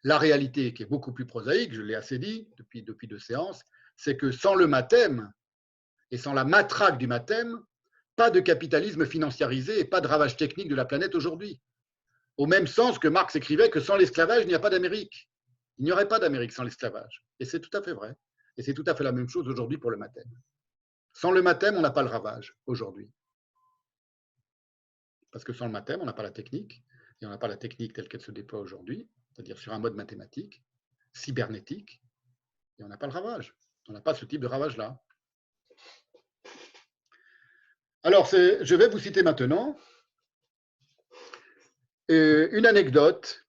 La réalité, qui est beaucoup plus prosaïque, je l'ai assez dit depuis 2 séances, c'est que sans le mathème et sans la matraque du mathème, pas de capitalisme financiarisé et pas de ravage technique de la planète aujourd'hui. Au même sens que Marx écrivait que sans l'esclavage, il n'y a pas d'Amérique. Il n'y aurait pas d'Amérique sans l'esclavage. Et c'est tout à fait vrai. Et c'est tout à fait la même chose aujourd'hui pour le mathème. Sans le mathème, on n'a pas le ravage aujourd'hui. Parce que sans le mathème, on n'a pas la technique. Et on n'a pas la technique telle qu'elle se déploie aujourd'hui, c'est-à-dire sur un mode mathématique, cybernétique, et on n'a pas le ravage. On n'a pas ce type de ravage-là. Alors, je vais vous citer maintenant une anecdote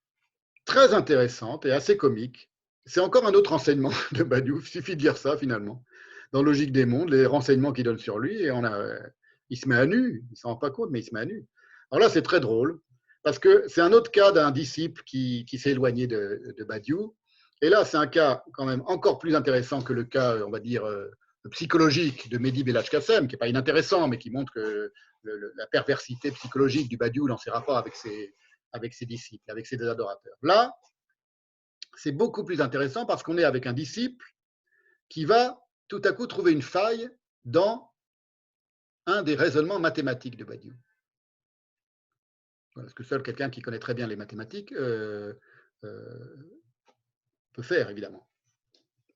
très intéressante et assez comique. C'est encore un autre renseignement de Badiou, il suffit de dire ça finalement. Dans Logique des mondes, les renseignements qu'il donne sur lui, et il se met à nu, il ne s'en rend pas compte, mais il se met à nu. Alors là, c'est très drôle, parce que c'est un autre cas d'un disciple qui s'est éloigné de Badiou. Et là, c'est un cas quand même encore plus intéressant que le cas, on va dire, psychologique de Mehdi Belhaj-Kassem, qui n'est pas inintéressant, mais qui montre que la perversité psychologique du Badiou dans ses rapports avec ses disciples, avec ses adorateurs. Là, c'est beaucoup plus intéressant parce qu'on est avec un disciple qui va tout à coup trouver une faille dans un des raisonnements mathématiques de Badiou. Voilà, ce que seul quelqu'un qui connaît très bien les mathématiques peut faire, évidemment.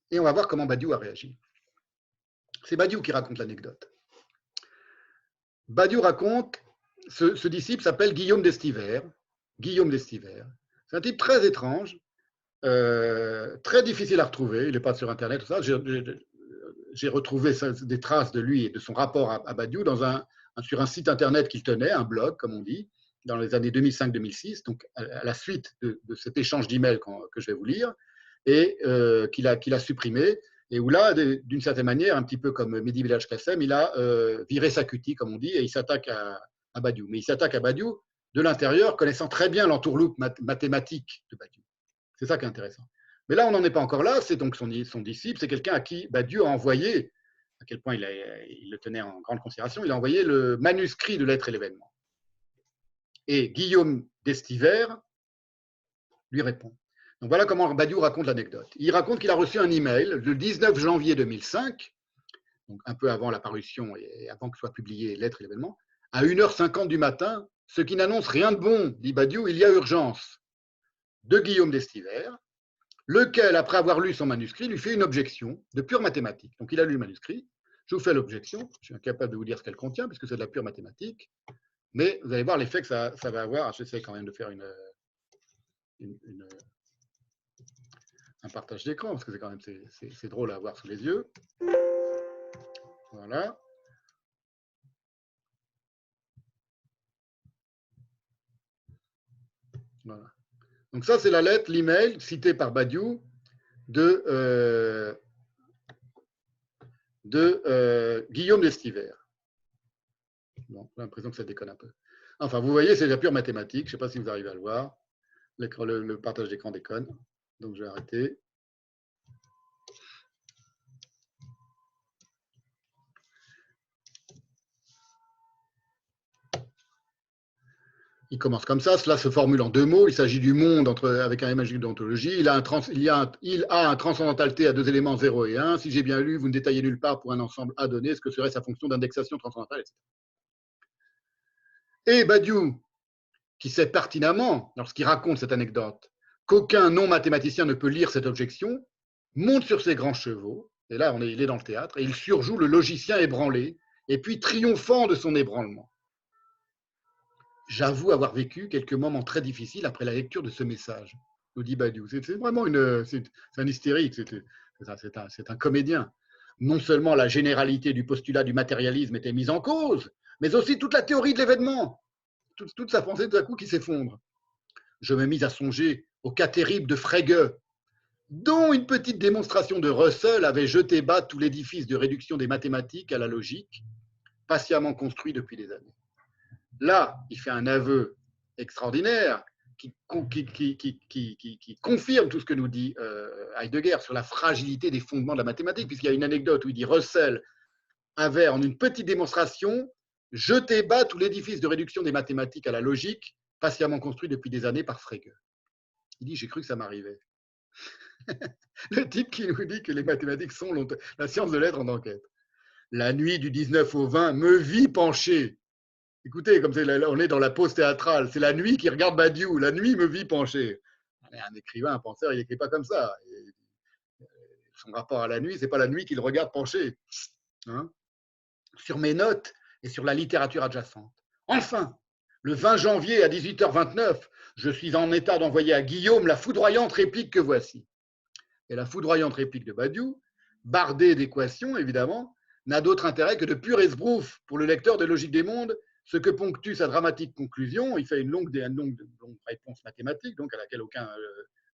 Et on va voir comment Badiou a réagi. C'est Badiou qui raconte l'anecdote. Badiou raconte, ce disciple s'appelle Guillaume d'Estivère. Guillaume d'Estivère. C'est un type très étrange, très difficile à retrouver. Il n'est pas sur Internet, tout ça. J'ai retrouvé des traces de lui et de son rapport à Badiou sur un site Internet qu'il tenait, un blog, comme on dit, dans les années 2005-2006, donc à la suite de cet échange d'emails que je vais vous lire, et qu'il a supprimé, et où là, d'une certaine manière, un petit peu comme Mehdi Belhaj-Kassem, il a viré sa cutie, comme on dit, et il s'attaque à Badiou. Mais il s'attaque à Badiou de l'intérieur, connaissant très bien l'entourloupe mathématique de Badiou. C'est ça qui est intéressant. Mais là, on n'en est pas encore là. C'est donc son disciple, c'est quelqu'un à qui Badiou a envoyé, à quel point il le tenait en grande considération, il a envoyé le manuscrit de L'être et l'événement. Et Guillaume d'Estivère lui répond. Donc voilà comment Badiou raconte l'anecdote. Il raconte qu'il a reçu un email le 19 janvier 2005, donc un peu avant la parution et avant que soit publié L'être et l'événement, à 1h50 du matin, ce qui n'annonce rien de bon, dit Badiou, il y a urgence, de Guillaume d'Estivère, lequel, après avoir lu son manuscrit, lui fait une objection de pure mathématique. Donc il a lu le manuscrit, je vous fais l'objection, je suis incapable de vous dire ce qu'elle contient, puisque c'est de la pure mathématique, mais vous allez voir l'effet que ça va avoir. J'essaie quand même de faire un partage d'écran, parce que c'est quand même c'est drôle à avoir sous les yeux. Voilà. Voilà. Donc ça, c'est la lettre, l'email cité par Badiou de Guillaume d'Estivère. Bon, j'ai l'impression que ça déconne un peu. Enfin, vous voyez, c'est de la pure mathématique. Je ne sais pas si vous arrivez à le voir. Le partage d'écran déconne. Donc, je vais arrêter. Il commence comme ça. Cela se formule en 2 mots. Il s'agit du monde avec un M majuscule d'ontologie. Il a un transcendantalité à 2 éléments 0 et 1. Si j'ai bien lu, vous ne détaillez nulle part pour un ensemble A donné ce que serait sa fonction d'indexation transcendantale, etc. Et Badiou, qui sait pertinemment, lorsqu'il raconte cette anecdote, qu'aucun non-mathématicien ne peut lire cette objection, monte sur ses grands chevaux, et là il est dans le théâtre, et il surjoue le logicien ébranlé, et puis triomphant de son ébranlement. J'avoue avoir vécu quelques moments très difficiles après la lecture de ce message, nous dit Badiou. C'est vraiment c'est un hystérique, c'est un comédien. Non seulement la généralité du postulat du matérialisme était mise en cause, mais aussi toute la théorie de l'événement. Toute sa pensée tout à coup qui s'effondre. Je me mis à songer au cas terrible de Frege, dont une petite démonstration de Russell avait jeté bas tout l'édifice de réduction des mathématiques à la logique, patiemment construit depuis des années. Là, il fait un aveu extraordinaire qui confirme tout ce que nous dit Heidegger sur la fragilité des fondements de la mathématique, puisqu'il y a une anecdote où il dit Russell avait, en une petite démonstration, jeté bas tout l'édifice de réduction des mathématiques à la logique, patiemment construit depuis des années par Frege. Il dit, j'ai cru que ça m'arrivait. Le type qui nous dit que les mathématiques sont la science de l'être en enquête. La nuit du 19 au 20, me vis penché. Écoutez, comme on est dans la pause théâtrale, c'est la nuit qui regarde Badiou, la nuit me vit penché. Un écrivain, un penseur, il n'écrit pas comme ça. Et son rapport à la nuit, c'est pas la nuit qu'il regarde penché. Hein, sur mes notes et sur la littérature adjacente. Enfin, le 20 janvier à 18h29, je suis en état d'envoyer à Guillaume la foudroyante réplique que voici. Et la foudroyante réplique de Badiou, bardée d'équations évidemment, n'a d'autre intérêt que de pur esbrouf pour le lecteur de Logique des mondes, ce que ponctue sa dramatique conclusion. Il fait une longue réponse mathématique, donc à laquelle aucun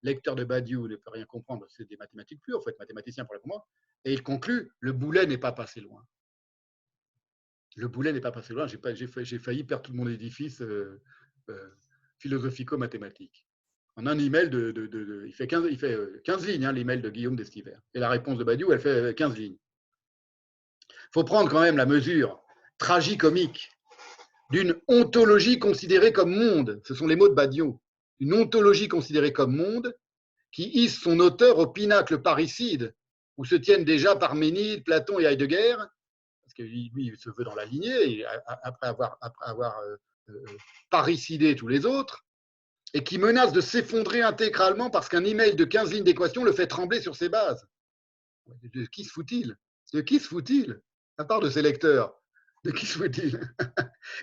lecteur de Badiou ne peut rien comprendre. C'est des mathématiques pures, il faut être mathématicien pour le comprendre. Et il conclut, le boulet n'est pas passé loin. Le boulet n'est pas passé loin, j'ai failli perdre tout mon édifice philosophico-mathématique. En un email, il fait 15 lignes, hein, l'email de Guillaume d'Estiver. Et la réponse de Badiou, elle fait 15 lignes. Il faut prendre quand même la mesure tragicomique d'une ontologie considérée comme monde. Ce sont les mots de Badiou. Une ontologie considérée comme monde qui hisse son auteur au pinacle parricide où se tiennent déjà Parménide, Platon et Heidegger, parce que lui, il se veut dans la lignée, après avoir parricidé tous les autres, et qui menace de s'effondrer intégralement parce qu'un email de 15 lignes d'équation le fait trembler sur ses bases. De qui se fout-il? De qui se fout-il? À part de ses lecteurs. De qui se fout-il?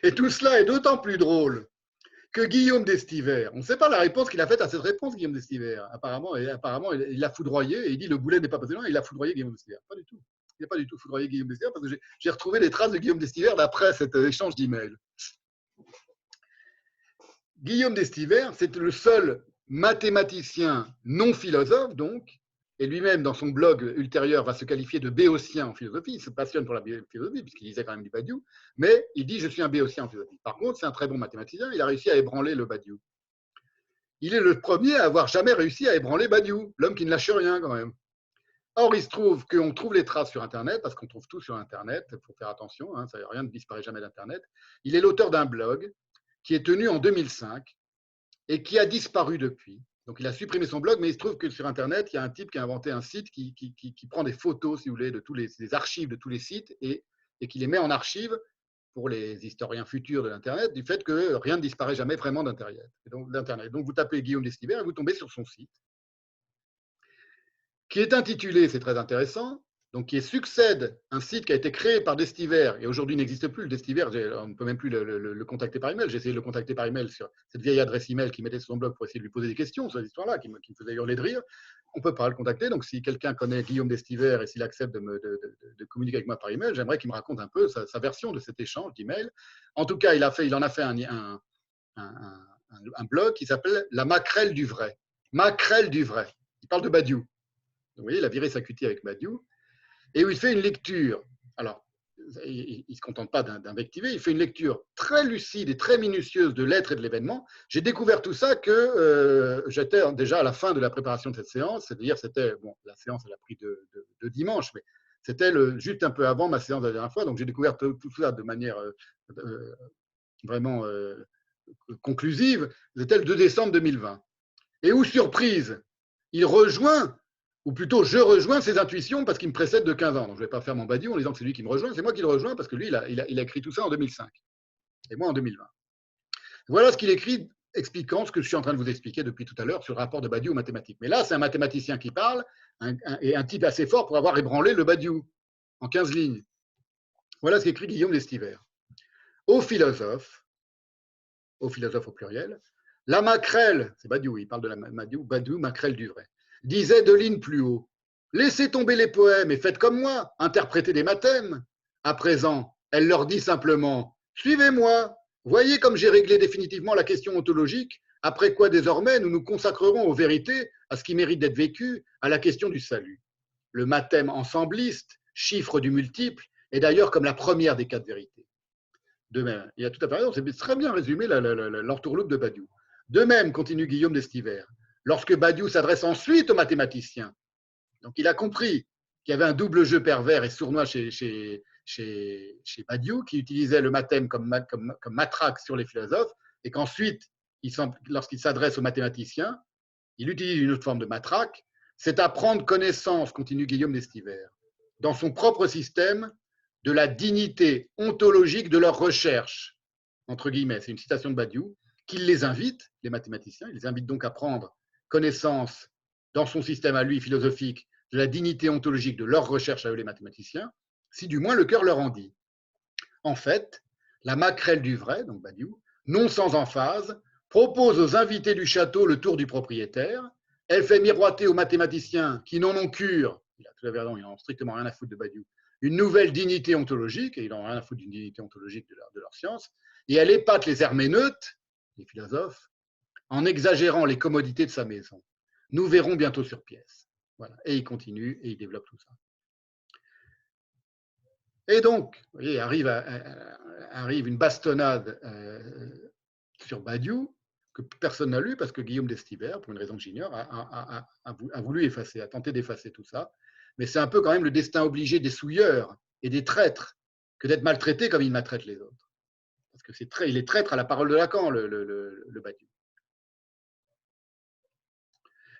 Et tout cela est d'autant plus drôle que Guillaume d'Estiver, on ne sait pas la réponse qu'il a faite à cette réponse, Guillaume d'Estiver. Apparemment, il l'a foudroyé et il dit le boulet n'est pas passé loin, il a foudroyé Guillaume d'Estiver. Pas du tout. Il n'a pas du tout foudroyé Guillaume d'Estiver parce que j'ai retrouvé les traces de Guillaume d'Estiver d'après cet échange d'emails. Guillaume d'Estiver, c'est le seul mathématicien non philosophe, donc, et lui-même, dans son blog ultérieur, va se qualifier de béotien en philosophie. Il se passionne pour la philosophie, puisqu'il lisait quand même du Badiou, mais il dit « je suis un béotien en philosophie ». Par contre, c'est un très bon mathématicien, il a réussi à ébranler le Badiou. Il est le premier à avoir jamais réussi à ébranler Badiou, l'homme qui ne lâche rien quand même. Or, il se trouve qu'on trouve les traces sur Internet, parce qu'on trouve tout sur Internet, il faut faire attention, hein, rien ne disparaît jamais d'Internet. Il est l'auteur d'un blog qui est tenu en 2005 et qui a disparu depuis. Donc, il a supprimé son blog, mais il se trouve que sur Internet, il y a un type qui a inventé un site qui prend des photos, si vous voulez, de tous des archives de tous les sites et qui les met en archive pour les historiens futurs de l'Internet, du fait que rien ne disparaît jamais vraiment d'Internet. Donc, vous tapez Guillaume d'Estiver et vous tombez sur son site, qui est intitulé, c'est très intéressant, donc qui succède un site qui a été créé par d'Estiver et aujourd'hui n'existe plus. Le d'Estiver, on ne peut même plus le contacter par email. J'ai essayé de le contacter par email sur cette vieille adresse email qu'il mettait sur son blog pour essayer de lui poser des questions sur cette histoire-là, qui me faisait hurler de rire. On ne peut pas le contacter. Donc, si quelqu'un connaît Guillaume d'Estiver et s'il accepte de communiquer avec moi par email, j'aimerais qu'il me raconte un peu sa version de cet échange d'email. En tout cas, il en a fait un blog qui s'appelle La Maquerelle du vrai. Maquerelle du vrai. Il parle de Badiou. Vous voyez, il a viré sa cutie avec Badiou, et où il fait une lecture. Alors, il ne se contente pas d'invectiver, il fait une lecture très lucide et très minutieuse de l'être et de l'événement. J'ai découvert tout ça que j'étais déjà à la fin de la préparation de cette séance, c'est-à-dire la séance elle a pris de dimanche, mais c'était juste un peu avant ma séance de la dernière fois, donc j'ai découvert tout ça de manière vraiment conclusive. C'était le 2 décembre 2020. Et où, surprise, il rejoint, ou plutôt je rejoins ses intuitions parce qu'il me précède de 15 ans. Donc je ne vais pas faire mon Badiou en disant que c'est lui qui me rejoint, c'est moi qui le rejoins parce que lui, il a écrit tout ça en 2005 et moi en 2020. Voilà ce qu'il écrit expliquant ce que je suis en train de vous expliquer depuis tout à l'heure sur le rapport de Badiou aux mathématiques. Mais là, c'est un mathématicien qui parle et un type assez fort pour avoir ébranlé le Badiou en 15 lignes. Voilà ce qu'écrit Guillaume d'Estiver. Aux philosophes au pluriel, la Maquerelle, c'est Badiou, il parle de la Badiou, Maquerelle du vrai, disait deux lignes plus haut, laissez tomber les poèmes et faites comme moi, interprétez des mathèmes. À présent, elle leur dit simplement, suivez-moi, voyez comme j'ai réglé définitivement la question ontologique, après quoi désormais nous nous consacrerons aux vérités, à ce qui mérite d'être vécu, à la question du salut. Le mathème ensembliste, chiffre du multiple, est d'ailleurs comme la première des quatre vérités. De même, il y a tout à fait raison, c'est très bien résumé l'entourloupe de Badiou. De même, continue Guillaume d'Estiver, lorsque Badiou s'adresse ensuite aux mathématiciens, donc il a compris qu'il y avait un double jeu pervers et sournois chez Badiou, qui utilisait le mathème comme matraque sur les philosophes, et qu'ensuite, lorsqu'il s'adresse aux mathématiciens, il utilise une autre forme de matraque, c'est à prendre connaissance, continue Guillaume d'Estivère, dans son propre système, de la dignité ontologique de leur recherche, entre guillemets, c'est une citation de Badiou, qu'il les invite, les mathématiciens, il les invite donc à prendre connaissance dans son système à lui philosophique de la dignité ontologique de leur recherche à eux les mathématiciens, si du moins le cœur leur en dit. En fait, la maquerelle du vrai, donc Badiou, non sans emphase, propose aux invités du château le tour du propriétaire. Elle fait miroiter aux mathématiciens qui n'en ont cure, il a tout à fait raison, ils n'en ont strictement rien à foutre de Badiou, une nouvelle dignité ontologique, et ils n'en ont rien à foutre d'une dignité ontologique de leur science, et elle épate les herméneutes, les philosophes, en exagérant les commodités de sa maison. Nous verrons bientôt sur pièce. Voilà. Et il continue et il développe tout ça. Et donc, vous voyez, arrive une bastonnade sur Badiou, que personne n'a lu parce que Guillaume d'Estivère, pour une raison que j'ignore, a voulu effacer, a tenté d'effacer tout ça. Mais c'est un peu quand même le destin obligé des souilleurs et des traîtres que d'être maltraités comme il maltraite les autres. Parce que il est traître à la parole de Lacan, le Badiou.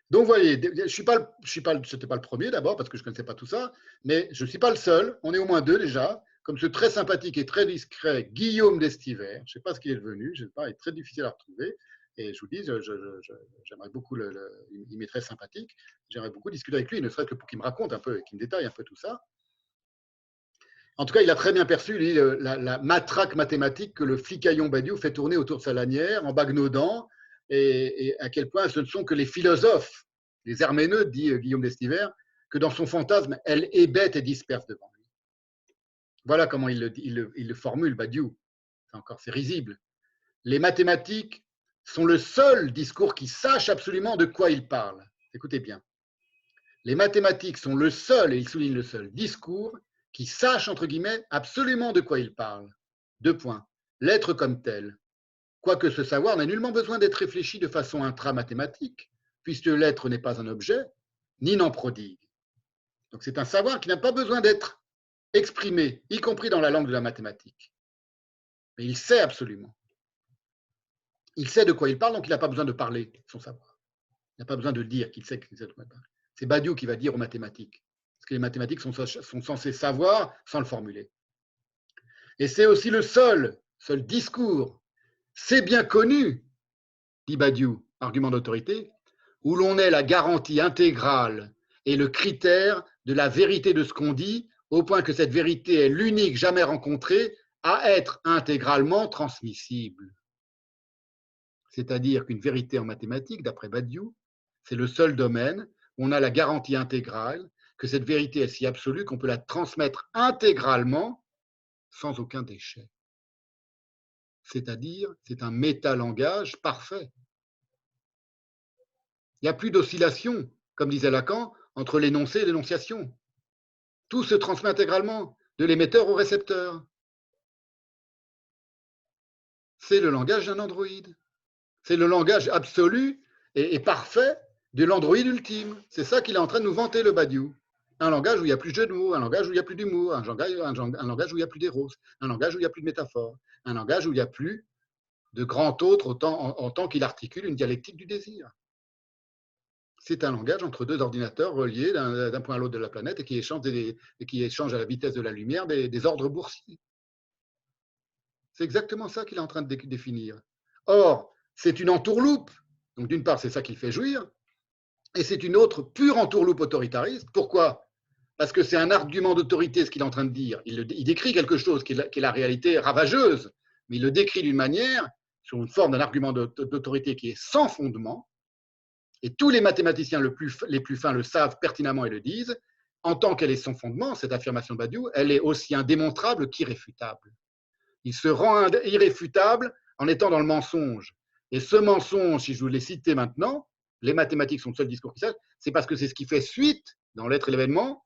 Donc, vous voyez, c'était pas le premier d'abord, parce que je ne connaissais pas tout ça, mais je ne suis pas le seul. On est au moins deux déjà, comme ce très sympathique et très discret Guillaume d'Estivère. Je ne sais pas ce qu'il est devenu, je sais pas, il est très difficile à retrouver. Et je vous dis, j'aimerais beaucoup, il m'est très sympathique, j'aimerais beaucoup discuter avec lui, ne serait-ce que pour qu'il me raconte un peu, qu'il me détaille un peu tout ça. En tout cas, il a très bien perçu lui, la matraque mathématique que le flicaillon Badiou fait tourner autour de sa lanière en bagnaudant, et à quel point ce ne sont que les philosophes, les herméneutes, dit Guillaume d'Estivère, que dans son fantasme, elle hébète et disperse devant lui. Voilà comment il le formule, Badiou. C'est risible. Les mathématiques sont le seul discours qui sache absolument de quoi il parle. Écoutez bien. Les mathématiques sont le seul, et il souligne le seul, discours qui sache, entre guillemets, absolument de quoi il parle. Deux points. L'être comme tel. Quoique ce savoir n'a nullement besoin d'être réfléchi de façon intramathématique, puisque l'être n'est pas un objet, ni n'en prodigue. Donc c'est un savoir qui n'a pas besoin d'être exprimé, y compris dans la langue de la mathématique. Mais il sait absolument. Il sait de quoi il parle, donc il n'a pas besoin de parler son savoir. Il n'a pas besoin de dire qu'il sait de quoi il parle. C'est Badiou qui va dire aux mathématiques. Parce que les mathématiques sont censées savoir sans le formuler. Et c'est aussi le seul discours, c'est bien connu, dit Badiou, argument d'autorité, où l'on est la garantie intégrale et le critère de la vérité de ce qu'on dit, au point que cette vérité est l'unique jamais rencontrée à être intégralement transmissible. C'est-à-dire qu'une vérité en mathématiques, d'après Badiou, c'est le seul domaine où on a la garantie intégrale que cette vérité est si absolue qu'on peut la transmettre intégralement sans aucun déchet. C'est-à-dire, c'est un métalangage parfait. Il n'y a plus d'oscillation, comme disait Lacan, entre l'énoncé et l'énonciation. Tout se transmet intégralement, de l'émetteur au récepteur. C'est le langage d'un androïde. C'est le langage absolu et parfait de l'androïde ultime. C'est ça qu'il est en train de nous vanter, le Badiou. Un langage où il n'y a plus de jeu de mots, un langage où il n'y a plus d'humour, un langage où il n'y a plus d'éros, un langage où il n'y a plus de métaphore, un langage où il n'y a plus de grand autre en tant qu'il articule une dialectique du désir. C'est un langage entre deux ordinateurs reliés d'un point à l'autre de la planète et qui échangent à la vitesse de la lumière des ordres boursiers. C'est exactement ça qu'il est en train de définir. Or, c'est une entourloupe. Donc, d'une part, c'est ça qui le fait jouir. Et c'est une autre pure entourloupe autoritariste. Pourquoi? Parce que c'est un argument d'autorité, ce qu'il est en train de dire. Il décrit quelque chose qui est la réalité ravageuse, mais il le décrit d'une manière, sous une forme d'un argument d'autorité qui est sans fondement. Et tous les mathématiciens les plus fins le savent pertinemment et le disent. En tant qu'elle est sans fondement, cette affirmation de Badiou, elle est aussi indémontrable qu'irréfutable. Il se rend irréfutable en étant dans le mensonge. Et ce mensonge, si je vous l'ai cité maintenant, les mathématiques sont le seul discours qui sache, c'est parce que c'est ce qui fait suite, dans l'être et l'événement,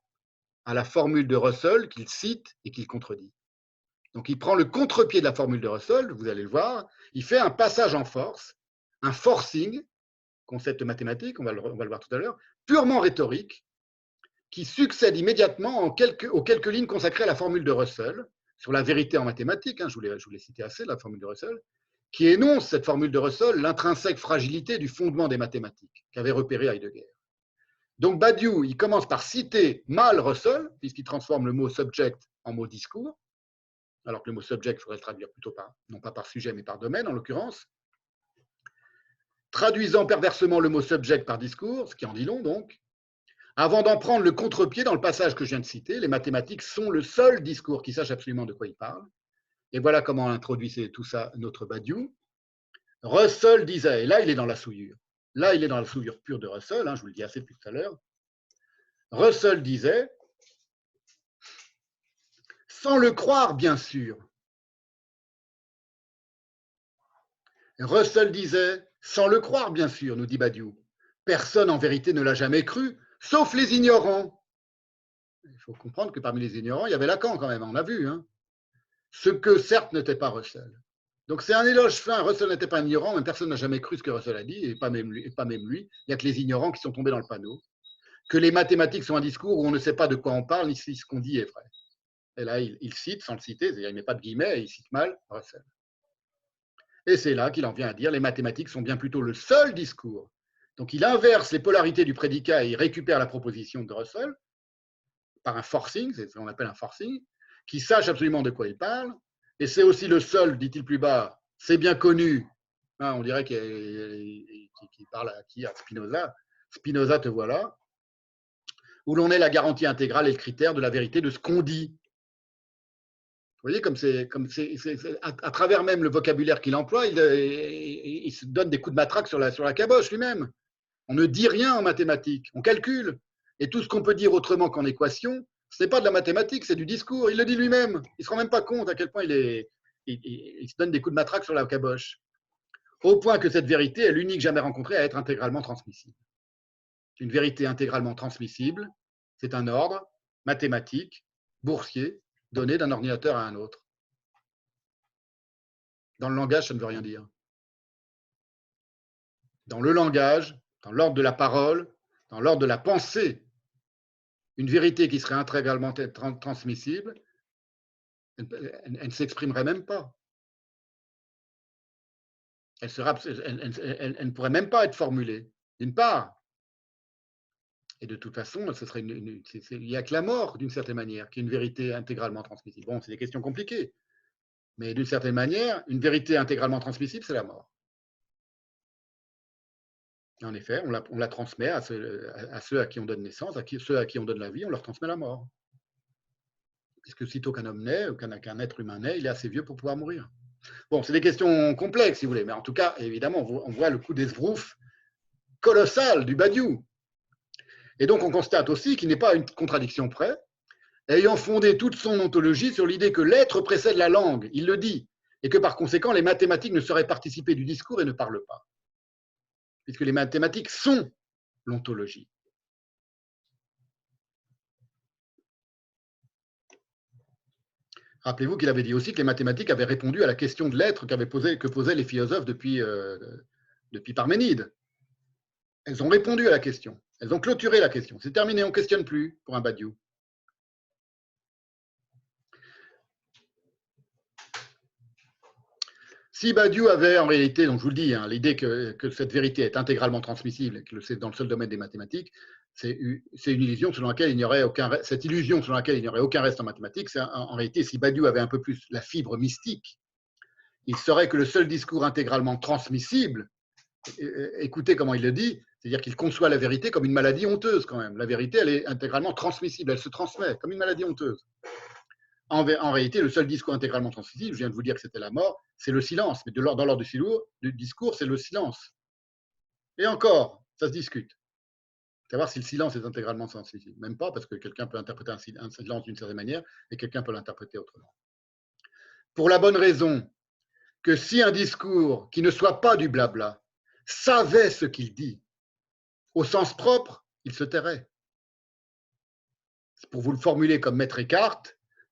à la formule de Russell qu'il cite et qu'il contredit. Donc il prend le contre-pied de la formule de Russell, vous allez le voir, il fait un passage en force, un forcing, concept mathématique, on va le voir tout à l'heure, purement rhétorique, qui succède immédiatement aux quelques lignes consacrées à la formule de Russell, sur la vérité en mathématiques, je vous l'ai cité assez, la formule de Russell, qui énonce cette formule de Russell, l'intrinsèque fragilité du fondement des mathématiques, qu'avait repéré Heidegger. Donc Badiou, il commence par citer mal Russell, puisqu'il transforme le mot subject en mot discours, alors que le mot subject, il faudrait le traduire plutôt par, non pas par sujet, mais par domaine, en l'occurrence. Traduisant perversement le mot subject par discours, ce qui en dit long donc, avant d'en prendre le contre-pied dans le passage que je viens de citer, les mathématiques sont le seul discours qui sache absolument de quoi il parle. Et voilà comment introduisait tout ça notre Badiou. Russell disait, et là il est dans la souillure, là il est dans la souillure pure de Russell, je vous le dis assez depuis tout à l'heure. Russell disait, sans le croire bien sûr. Russell disait, sans le croire bien sûr, nous dit Badiou. Personne en vérité ne l'a jamais cru, sauf les ignorants. Il faut comprendre que parmi les ignorants, il y avait Lacan quand même, on l'a vu. Ce que certes n'était pas Russell. Donc c'est un éloge fin, Russell n'était pas un ignorant, mais personne n'a jamais cru ce que Russell a dit, et pas même lui. Il n'y a que les ignorants qui sont tombés dans le panneau. Que les mathématiques sont un discours où on ne sait pas de quoi on parle, ni si ce qu'on dit est vrai. Et là, il cite, sans le citer, c'est-à-dire il ne met pas de guillemets, et il cite mal Russell. Et c'est là qu'il en vient à dire les mathématiques sont bien plutôt le seul discours. Donc il inverse les polarités du prédicat et il récupère la proposition de Russell par un forcing, c'est ce qu'on appelle un forcing, qui sache absolument de quoi il parle. Et c'est aussi le seul, dit-il plus bas, c'est bien connu, on dirait qu'il parle à qui? À Spinoza. Spinoza, te voilà, où l'on est la garantie intégrale et le critère de la vérité de ce qu'on dit. Vous voyez, comme c'est à travers même le vocabulaire qu'il emploie, il se donne des coups de matraque sur la caboche lui-même. On ne dit rien en mathématiques, on calcule. Et tout ce qu'on peut dire autrement qu'en équation, ce n'est pas de la mathématique, c'est du discours. Il le dit lui-même. Il ne se rend même pas compte à quel point il se donne des coups de matraque sur la caboche. Au point que cette vérité est l'unique jamais rencontrée à être intégralement transmissible. Une vérité intégralement transmissible, c'est un ordre mathématique, boursier, donné d'un ordinateur à un autre. Dans le langage, ça ne veut rien dire. Dans le langage, dans l'ordre de la parole, dans l'ordre de la pensée, une vérité qui serait intégralement transmissible, elle ne s'exprimerait même pas. Elle ne pourrait même pas être formulée, d'une part. Et de toute façon, il n'y a que la mort, d'une certaine manière, qui est une vérité intégralement transmissible. Bon, c'est des questions compliquées. Mais d'une certaine manière, une vérité intégralement transmissible, c'est la mort. En effet, on la transmet à ceux à qui on donne naissance, ceux à qui on donne la vie, on leur transmet la mort. Puisque sitôt qu'un homme naît, ou qu'un être humain naît, il est assez vieux pour pouvoir mourir. Bon, c'est des questions complexes, si vous voulez, mais en tout cas, évidemment, on voit le coup d'esbrouf colossal du Badiou. Et donc, on constate aussi qu'il n'est pas à une contradiction près, ayant fondé toute son ontologie sur l'idée que l'être précède la langue, il le dit, et que par conséquent, les mathématiques ne sauraient participer du discours et ne parlent pas. Puisque les mathématiques sont l'ontologie. Rappelez-vous qu'il avait dit aussi que les mathématiques avaient répondu à la question de l'être que posaient les philosophes depuis Parménide. Elles ont répondu à la question. Elles ont clôturé la question. C'est terminé, on ne questionne plus pour un Badiou. Si Badiou avait en réalité, donc je vous le dis, l'idée que cette vérité est intégralement transmissible et que c'est dans le seul domaine des mathématiques, c'est une illusion selon laquelle il n'y aurait aucun reste en mathématiques. En réalité, si Badiou avait un peu plus la fibre mystique, il saurait que le seul discours intégralement transmissible, écoutez comment il le dit, c'est-à-dire qu'il conçoit la vérité comme une maladie honteuse quand même. La vérité, elle est intégralement transmissible, elle se transmet comme une maladie honteuse. En réalité, le seul discours intégralement transmissible, je viens de vous dire que c'était la mort, c'est le silence. Mais dans l'ordre du discours, c'est le silence. Et encore, ça se discute. Savoir si le silence est intégralement transmissible. Même pas, parce que quelqu'un peut interpréter un silence d'une certaine manière et quelqu'un peut l'interpréter autrement. Pour la bonne raison que si un discours qui ne soit pas du blabla savait ce qu'il dit, au sens propre, il se tairait. Pour vous le formuler comme Maître Eckhart,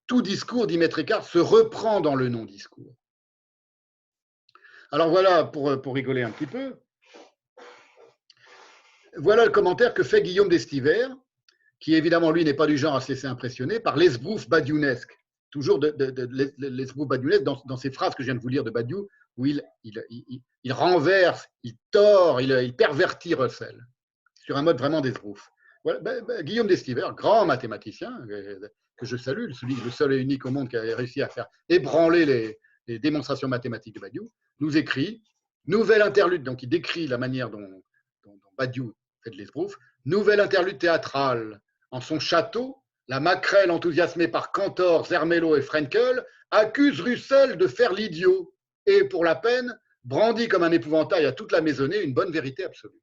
tout discours, dit Maître Eckhart, se reprend dans le non-discours. Alors voilà, pour rigoler un petit peu, voilà le commentaire que fait Guillaume d'Estivers, qui évidemment, lui, n'est pas du genre à se laisser impressionner par l'esbrouf badiounesque. Toujours l'esbrouf badiounesque, dans ces phrases que je viens de vous lire de Badiou, où il renverse, il tord, il pervertit Russell, sur un mode vraiment d'esbrouf. Voilà, Guillaume d'Estivers, grand mathématicien, que je salue, le seul et unique au monde qui a réussi à faire ébranler les démonstrations mathématiques de Badiou, nous écrit nouvelle interlude, donc il décrit la manière dont Badiou fait de l'esbrouf, nouvelle interlude théâtrale. En son château, la maquerelle enthousiasmée par Cantor, Zermelo et Frenkel accuse Russell de faire l'idiot et, pour la peine, brandit comme un épouvantail à toute la maisonnée une bonne vérité absolue.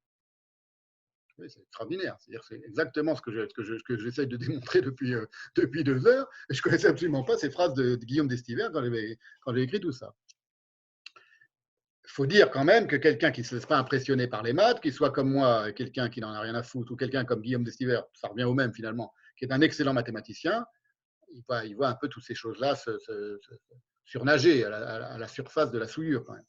Oui, c'est extraordinaire. C'est-à-dire, c'est exactement ce que j'essaie de démontrer depuis 2 heures. Et je ne connaissais absolument pas ces phrases de Guillaume d'Estivers quand j'ai écrit tout ça. Il faut dire quand même que quelqu'un qui ne se laisse pas impressionner par les maths, qu'il soit comme moi, quelqu'un qui n'en a rien à foutre, ou quelqu'un comme Guillaume d'Estivers, ça revient au même finalement, qui est un excellent mathématicien, il voit un peu toutes ces choses-là se surnager à la surface de la souillure quand même.